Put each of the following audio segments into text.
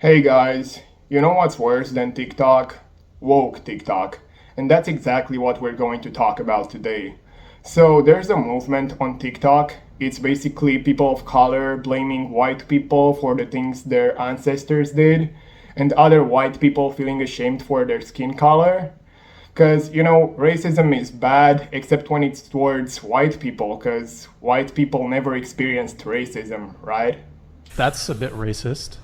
Hey guys, you know what's worse than TikTok? Woke TikTok. And that's exactly what we're going to talk about today. So, there's a movement on TikTok. It's basically people of color blaming white people for the things their ancestors did, and other white people feeling ashamed for their skin color. Because, racism is bad except when it's towards white people, because white people never experienced racism, right? That's a bit racist.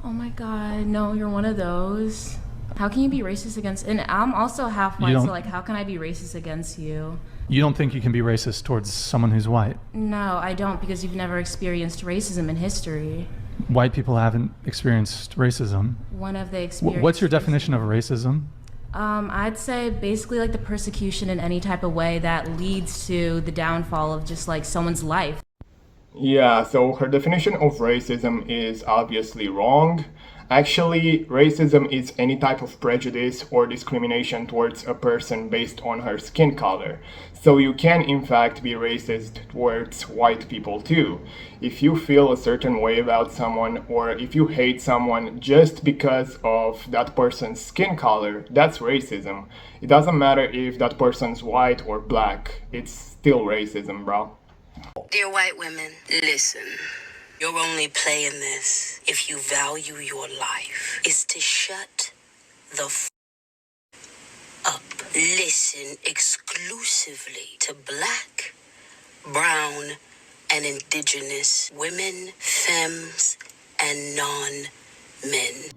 Oh my god, no, you're one of those. How can you be racist against, and I'm also half white, so like how can I be racist against you? You don't think you can be racist towards someone who's white? No, I don't, because you've never experienced racism in history. White people haven't experienced racism. One of the experiences. What's your definition of racism? I'd say basically like the persecution in any type of way that leads to the downfall of just like someone's life. Yeah, so her definition of racism is obviously wrong. Actually, racism is any type of prejudice or discrimination towards a person based on her skin color. So you can in fact be racist towards white people too. If you feel a certain way about someone or if you hate someone just because of that person's skin color, that's racism. It doesn't matter if that person's white or black, it's still racism, bro. Dear white women, listen. You're only playing this if you value your life. Is to shut the up. Listen exclusively to black, brown, and indigenous women, femmes, and non-men.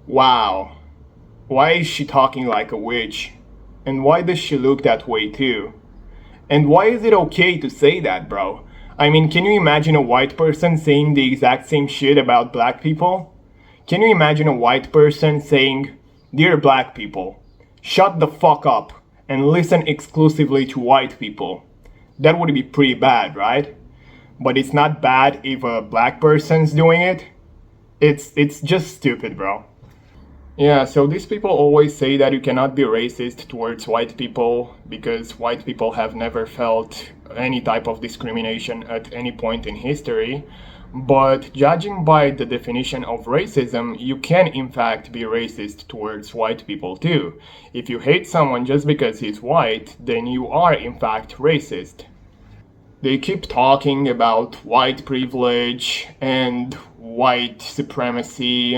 Wow. Why is she talking like a witch? And why does she look that way too? And why is it okay to say that, bro? I mean, can you imagine a white person saying the exact same shit about black people? Can you imagine a white person saying, "Dear black people, shut the fuck up and listen exclusively to white people"? That would be pretty bad, right? But it's not bad if a black person's doing it. It's just stupid, bro. Yeah, so these people always say that you cannot be racist towards white people because white people have never felt any type of discrimination at any point in history. But judging by the definition of racism, you can in fact be racist towards white people too. If you hate someone just because he's white, then you are in fact racist. They keep talking about white privilege and white supremacy,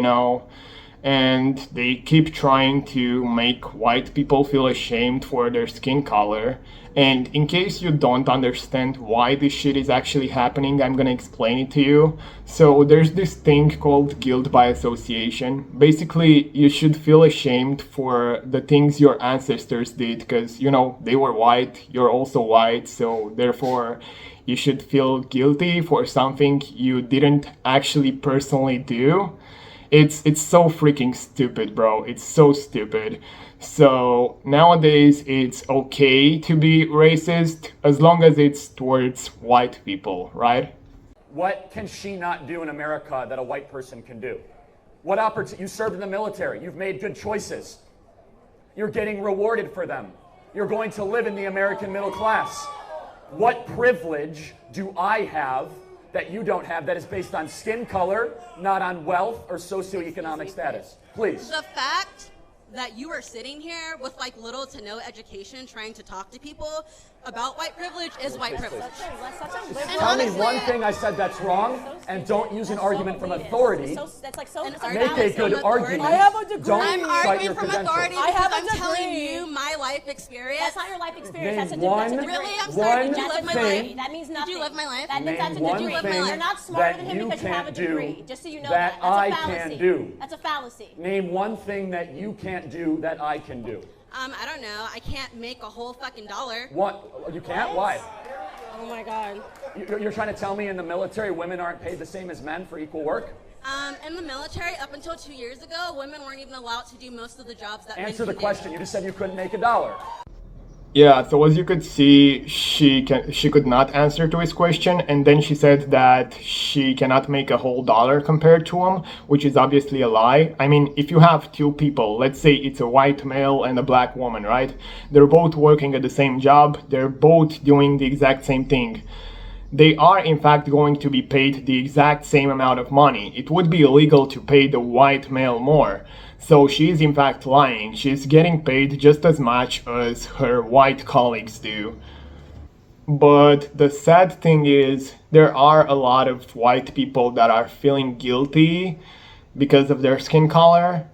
and they keep trying to make white people feel ashamed for their skin color. And in case you don't understand why this shit is actually happening, I'm gonna explain it to you. So there's this thing called guilt by association. Basically, you should feel ashamed for the things your ancestors did because, they were white, you're also white, so therefore you should feel guilty for something you didn't actually personally do. It's so freaking stupid, bro. It's so stupid. So nowadays it's okay to be racist as long as it's towards white people, right? What can she not do in America that a white person can do? What opportunity? You served in the military. You've made good choices. You're getting rewarded for them. You're going to live in the American middle class. What privilege do I have that you don't have that is based on skin color, not on wealth or socioeconomic status? Please. The fact that you are sitting here with like little to no education trying to talk to people about white privilege is white privilege. Tell me one thing I said that's wrong, and don't use an argument from authority. Make a good argument. I have a degree. I'm arguing from credentials. authority I have because a I'm telling degree. you my life experience. That's not your life experience. Name That's a one- Really? I'm sorry. Did you one live my thing- life? That means nothing. Did you live my life? That means Name that's a one degree. thing You're not smarter that than him you because you have a can't do degree. Just so you know that that. That's I a can fallacy. do. That's a fallacy. Name one thing that you can't do that I can do. I don't know. I can't make a whole fucking dollar. What? You can't? Why? Oh my God. You're trying to tell me in the military women aren't paid the same as men for equal work? In the military, up until 2 years ago, women weren't even allowed to do most of the jobs that men Answer the can question. do. You just said you couldn't make a dollar. Yeah, so as you could see, she could not answer to his question, and then she said that she cannot make a whole dollar compared to him, which is obviously a lie. I mean, if you have two people, let's say it's a white male and a black woman, right? They're both working at the same job, they're both doing the exact same thing. they are in fact going to be paid the exact same amount of money. It would be illegal to pay the white male more. So she is in fact lying. She's getting paid just as much as her white colleagues do. But the sad thing is, there are a lot of white people that are feeling guilty because of their skin color.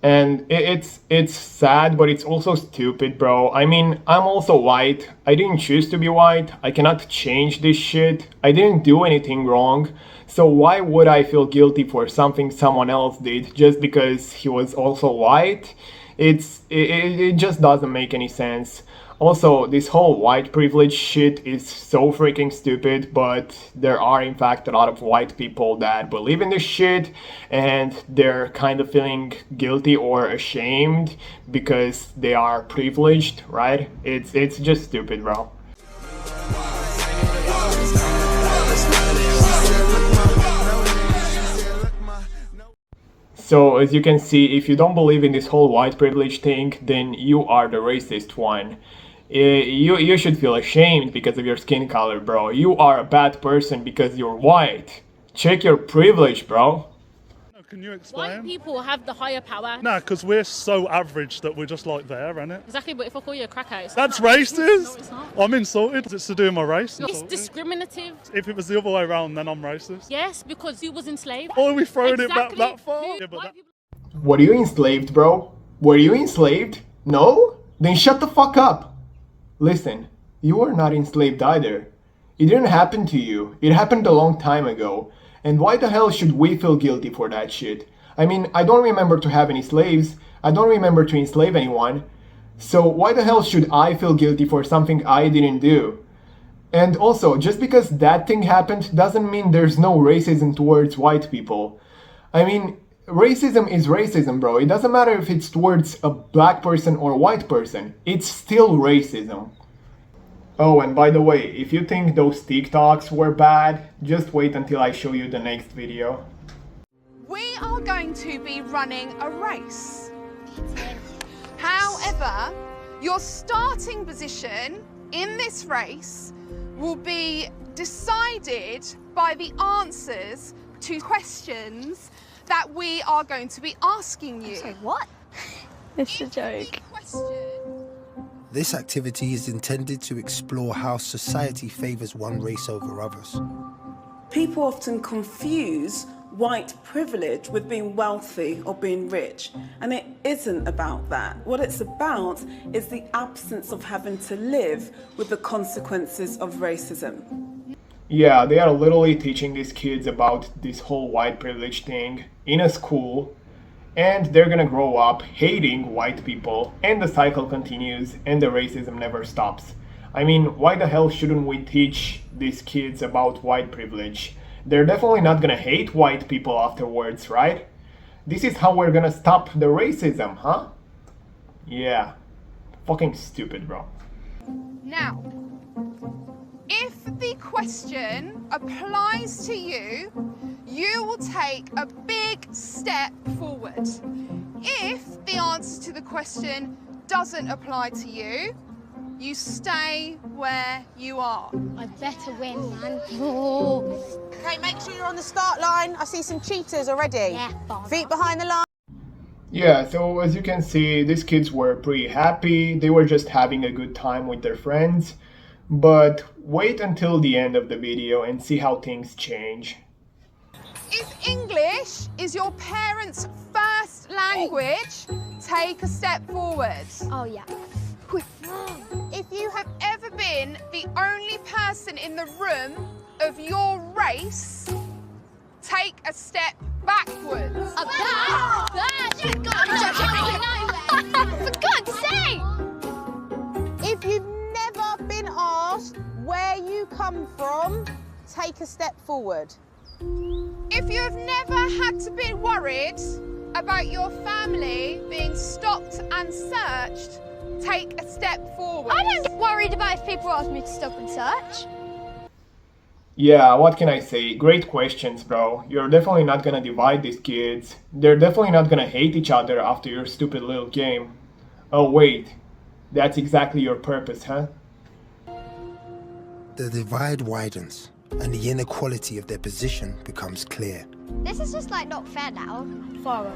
And it's sad, but it's also stupid, bro. I mean, I'm also white. I didn't choose to be white. I cannot change this shit. I didn't do anything wrong. So why would I feel guilty for something someone else did just because he was also white? It just doesn't make any sense. Also, this whole white privilege shit is so freaking stupid, but there are in fact a lot of white people that believe in this shit and they're kind of feeling guilty or ashamed because they are privileged, right? It's just stupid, bro. So as you can see, if you don't believe in this whole white privilege thing, then you are the racist one. You should feel ashamed because of your skin color, bro. You are a bad person because you're white. Check your privilege, bro. Can you explain? White people have the higher power. Nah, because we're so average that we're just like there, innit? Exactly, but if I call you a cracker, it's That's not. racist! No, it's not. I'm insulted. It's to do with my race. It's discriminative. If it was the other way around, then I'm racist. Yes, because you was enslaved. Or are we throwing it back Exactly. that far? Who- Yeah, but white people- Were you enslaved, bro? Were you enslaved? No? Then shut the fuck up. Listen, you are not enslaved either. It didn't happen to you. It happened a long time ago. And why the hell should we feel guilty for that shit? I mean, I don't remember to have any slaves. I don't remember to enslave anyone. So why the hell should I feel guilty for something I didn't do? And also, just because that thing happened doesn't mean there's no racism towards white people. I mean, racism is racism, bro. It doesn't matter if it's towards a black person or a white person. It's still racism. Oh, and by the way, if you think those TikToks were bad, just wait until I show you the next video. We are going to be running a race. However, your starting position in this race will be decided by the answers to questions that we are going to be asking you. Sorry, what? It's a joke. This activity is intended to explore how society favours one race over others. People often confuse white privilege with being wealthy or being rich, and it isn't about that. What it's about is the absence of having to live with the consequences of racism. Yeah, they are literally teaching these kids about this whole white privilege thing in a school, and they're gonna grow up hating white people, and the cycle continues, and the racism never stops. I mean, why the hell shouldn't we teach these kids about white privilege? They're definitely not gonna hate white people afterwards, right? This is how we're gonna stop the racism, huh? Yeah. Fucking stupid, bro. Now, if the question applies to you, you will take a big step forward. If the answer to the question doesn't apply to you, you stay where you are. I better win, man. Okay, make sure you're on the start line. I see some cheaters already. Yeah, father. Feet behind the line. Yeah, so as you can see, these kids were pretty happy. They were just having a good time with their friends. But wait until the end of the video and see how things change. If English is your parents' first language, take a step forward. Oh, yeah. If you have ever been the only person in the room of your race, take a step backwards. For God's sake! If you've never been asked where you come from, take a step forward. If you have never had to be worried about your family being stopped and searched, take a step forward. I don't get worried about if people ask me to stop and search. Yeah, what can I say? Great questions, bro. You're definitely not gonna divide these kids. They're definitely not gonna hate each other after your stupid little game. Oh wait, that's exactly your purpose, huh? The divide widens and the inequality of their position becomes clear. This is just like not fair now. Farah,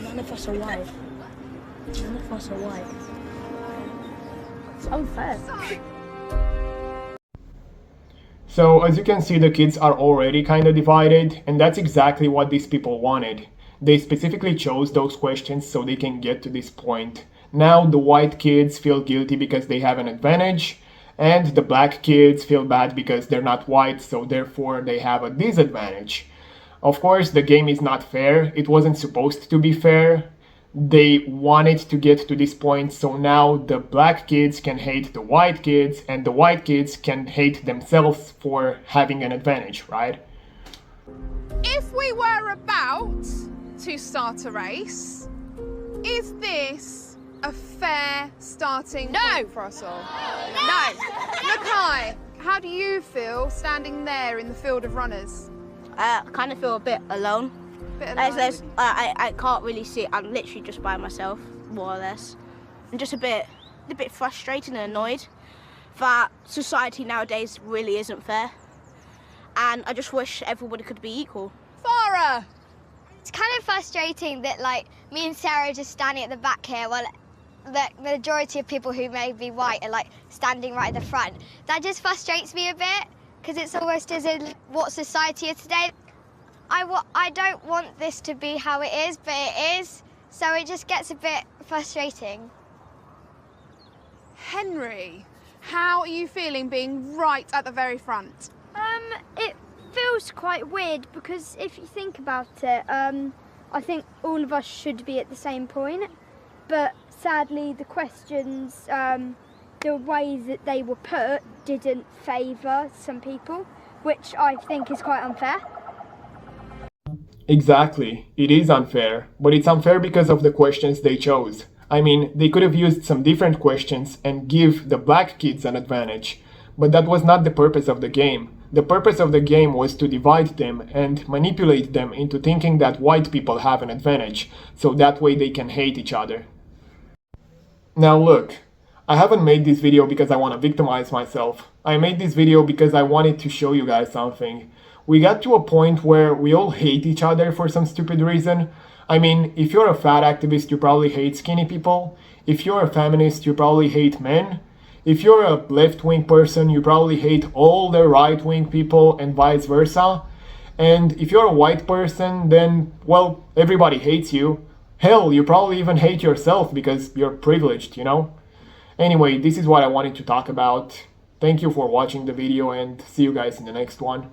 none of us are white. None of us are white. It's unfair. So as you can see, the kids are already kind of divided, and that's exactly what these people wanted. They specifically chose those questions so they can get to this point. Now the white kids feel guilty because they have an advantage, and the black kids feel bad because they're not white, so therefore they have a disadvantage. Of course, the game is not fair. It wasn't supposed to be fair. They wanted to get to this point, so now the black kids can hate the white kids, and the white kids can hate themselves for having an advantage, right? If we were about to start a race, is this a fair starting point for us all? No. Mackay, how do you feel standing there in the field of runners? I kind of feel a bit alone. I can't really see it. I'm literally just by myself, more or less. I'm just a bit frustrated and annoyed that society nowadays really isn't fair. And I just wish everybody could be equal. Farah! It's kind of frustrating that, like, me and Sarah are just standing at the back here while the majority of people who may be white are, like, standing right at the front. That just frustrates me a bit, because it's almost as in what society is today. I don't want this to be how it is, but it is, so it just gets a bit frustrating. Henry, how are you feeling being right at the very front? It feels quite weird because if you think about it, I think all of us should be at the same point, but sadly the questions, the way that they were put didn't favour some people, which I think is quite unfair. Exactly, it is unfair, but it's unfair because of the questions they chose. I mean, they could have used some different questions and give the black kids an advantage, but that was not the purpose of the game. The purpose of the game was to divide them and manipulate them into thinking that white people have an advantage, so that way they can hate each other. Now look, I haven't made this video because I want to victimize myself. I made this video because I wanted to show you guys something. We got to a point where we all hate each other for some stupid reason. I mean, if you're a fat activist, you probably hate skinny people. If you're a feminist, you probably hate men. If you're a left-wing person, you probably hate all the right-wing people and vice versa. And if you're a white person, then, well, everybody hates you. Hell, you probably even hate yourself because you're privileged, you know? Anyway, this is what I wanted to talk about. Thank you for watching the video and see you guys in the next one.